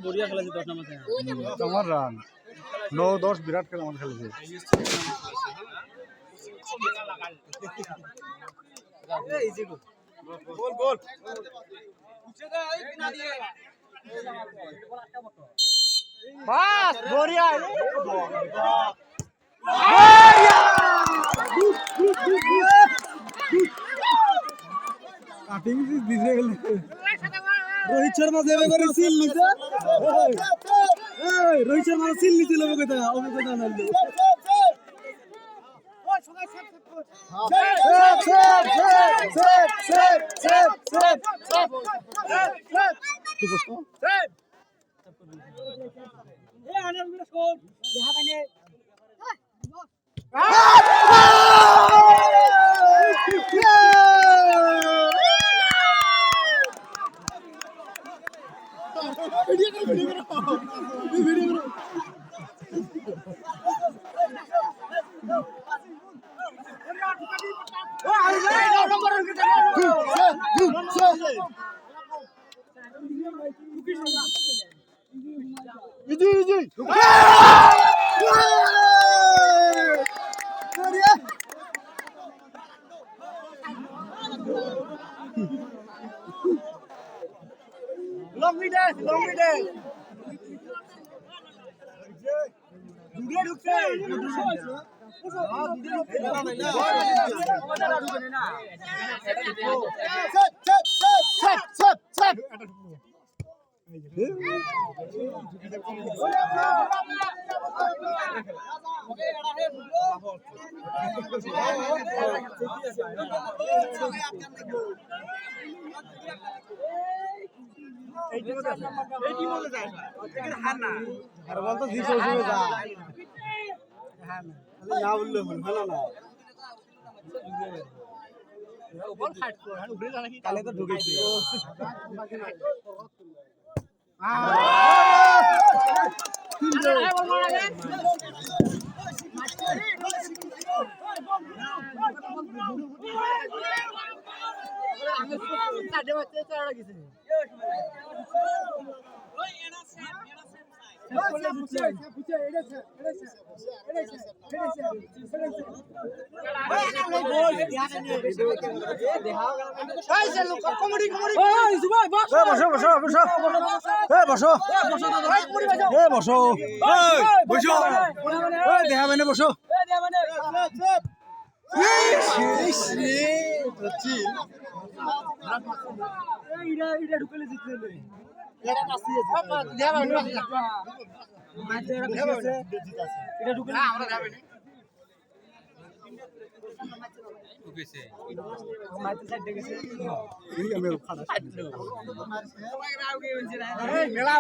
বড়িয়া খেলেছে 10 নম্বর তোমার রান 9-10 বিরাট খেলা আমার খেলেছে গোল গোল বাস বড়িয়া কাটিং দিছে গেল रोहित शर्मा देवे करे सील नीचे रोहित शर्मा सील नीचे लोगो कहता है ओके कहता ना long distance দুধে ঢুকছে আর বল তো দিছে ওখানে যা হ্যাঁ না বললে হলো না বল ফাইট কর হ্যাঁ উড়ে যা নাকি কালে তো ঢুকেছি বসো মেলা